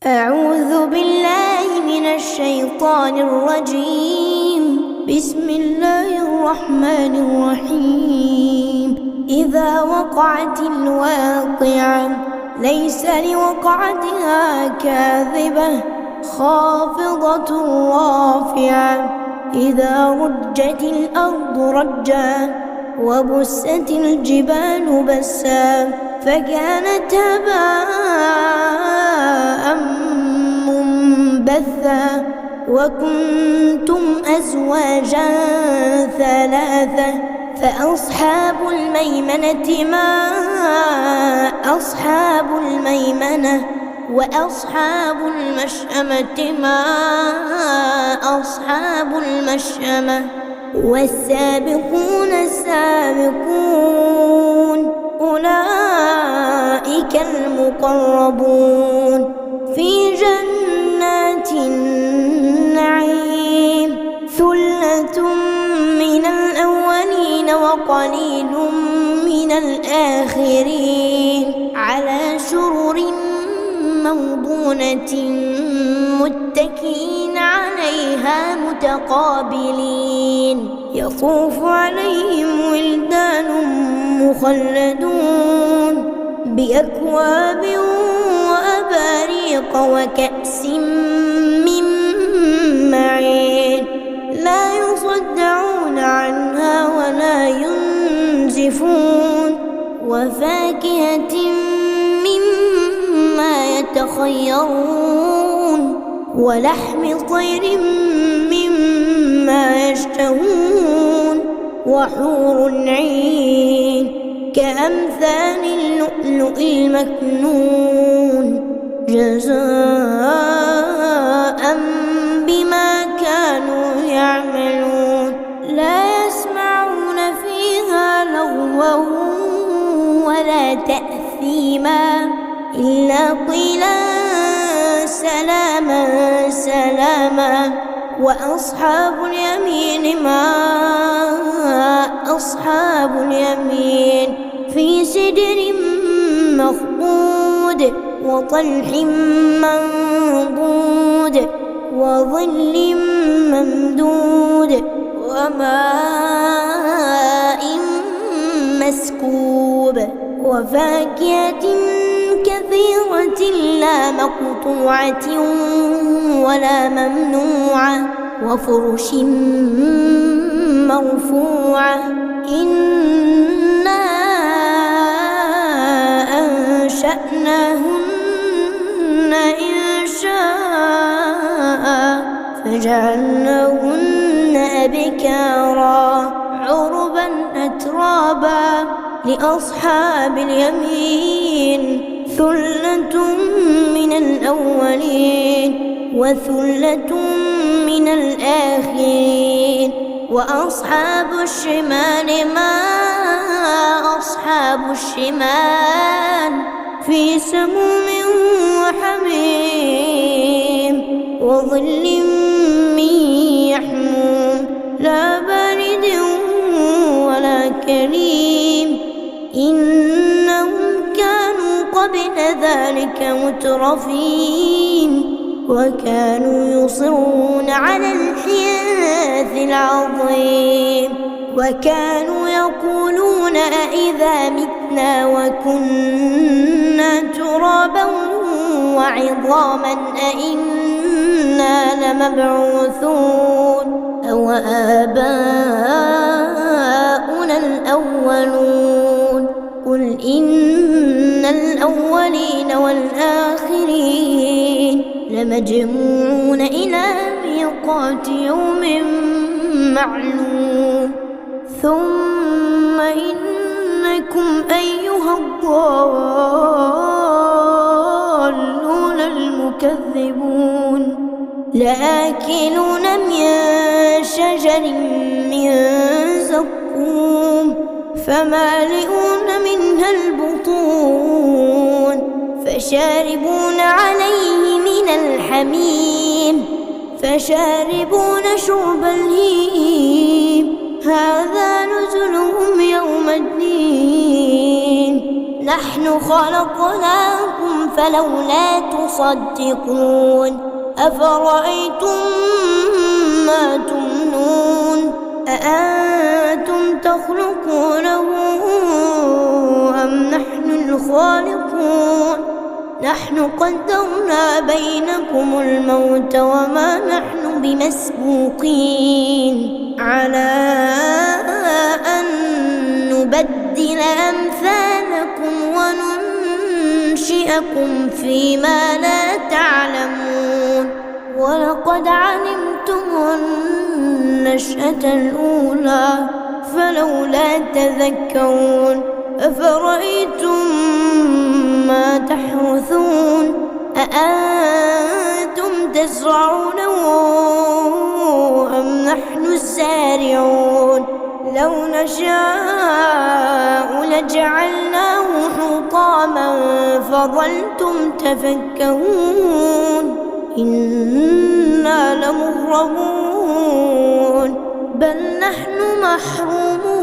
أعوذ بالله من الشيطان الرجيم. بسم الله الرحمن الرحيم. إذا وقعت الواقعة ليس لوقعتها كاذبة خافضة رافعة. إذا رجت الأرض رجا وبست الجبال بسا فكانت هباء منبثا وكنتم أزواجا ثلاثة فأصحاب الميمنة ما أصحاب الميمنة وأصحاب المشأمة ما أصحاب المشأمة والسابقون السابقون أولئك المقربون في جنات النعيم. ثلة من الأولين وقليل من الآخرين على سرر موضونة متكئين عليها متقابلين. يطوف عليهم ولدان مخلدون بأكواب وأباريق وكأس من معين لا يصدعون عنها ولا ينزفون وفاكهة مما يتخيرون ولحم طير مما يشتهون وحور عين كأمثال اللؤلؤ المكنون جزاء بما كانوا يعملون. لا يسمعون فيها لغوا ولا تأثيما إلا قيلا سلاما سلاما. وأصحاب اليمين ما أصحاب اليمين في سدر مخضود وطلح منضود وظل ممدود وماء مسكوب وفاكهة كثيرة لا مقطوعة ولا ممنوعة وفرش مرفوعة. إنا أنشأناهن إنشاء فجعلناهن أبكارا عربا أترابا لأصحاب اليمين. ثلة من الأولين وثلة من الآخرين. وأصحاب الشمال ما أصحاب الشمال في سموم وحميم وظل من يحموم لا بارد ولا كريم. إنهم كانوا قبل ذلك مترفين وكانوا يصرون على الحنث العظيم وكانوا يقولون أإذا متنا وكنا ترابا وعظاما أإنا لمبعوثون أو آباؤنا الأولون. قل إن الأولين والآخرين لمجموعون إلى ميقات يوم معلوم. ثم إنكم أيها الضالون المكذبون لآكلون من شجر من زقوم فمالئون منها البطون فشاربون عليه من الحميم فشاربون شرب الهيم هذا نزلهم يوم الدين. نحن خلقناكم فلولا تصدقون تصدقون أفرأيتم ما تمنون أأنتم تخلقونه أم نحن الخالقون نحن قدرنا بينكم الموت وما نحن بمسبوقين على أن نبدل أمثالكم وننشئكم فيما لا تعلمون ولقد علمتم النشأة الأولى فلولا تذكرون أفرأيتم ما تحرثون أأنتم تزرعونه أم نحن الزارعون لو نشاء لجعلناه حطاما فظلتم تفكهون إنا لمغرمون بل نحن محرومون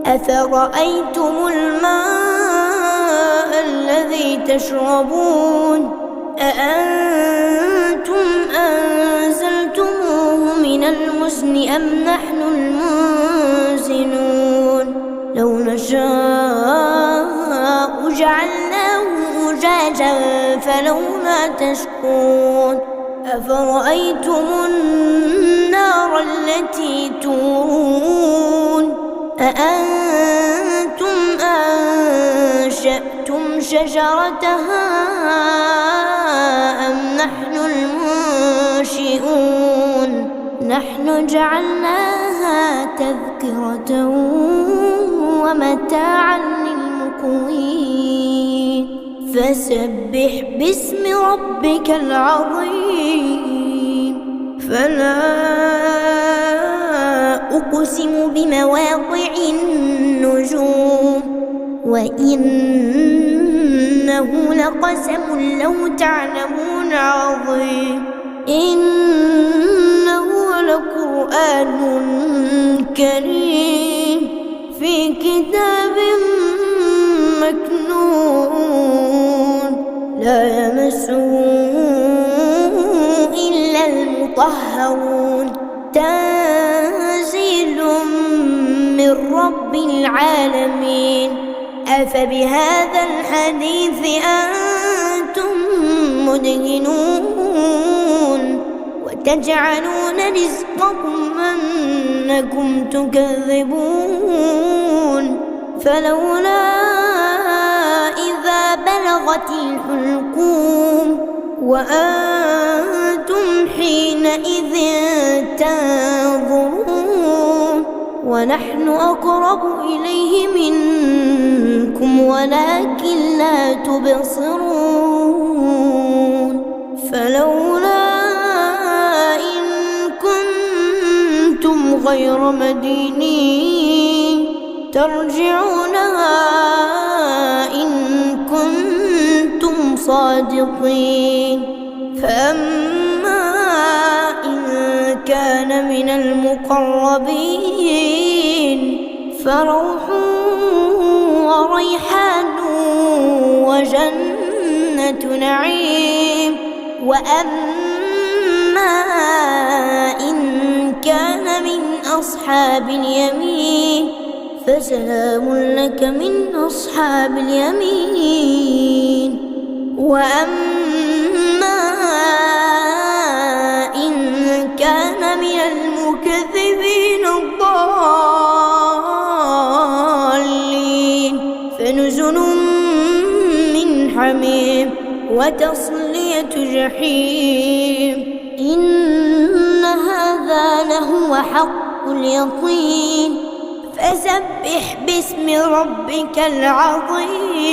أفرأيتم الماء الذي تشربون أأنتم أنزلتموه من المزن أم نحن المنزلون لو نشاء جعلناه أجاجا فلولا تشكرون أفرأيتم النار التي تورون أأنتم أنشأتم شجرتها أم نحن المنشئون نحن جعلناها تذكرة ومتاعا للمقوين فسبح باسم ربك العظيم فلا أقسم بمواقع النجوم وإنه لقسم لو تعلمون عظيم إنه لقرآن كريم في كتاب مكنون لا يمسه إلا المطهرون تنزيل من رب العالمين أفبهذا الحديث أنتم مدهنون وتجعلون رزقكم أنكم تكذبون فلولا إذا بلغت الحلقوم وأنتم حينئذ تنظرون ونحن أقرب إليه منكم ولكن لا تبصرون فلولا إن كنتم غير مدينين ترجعونها إن كنتم صادقين فأما إن كان من المقربين فروح وريحان وجنة نعيم وأما إن كان من أصحاب اليمين فسلام لك من أصحاب اليمين وأما إن كان من المكذبين الضالين فنزل من حميم وتصلية جحيم إن هذا لهو حق اليقين فسبح باسم ربك العظيم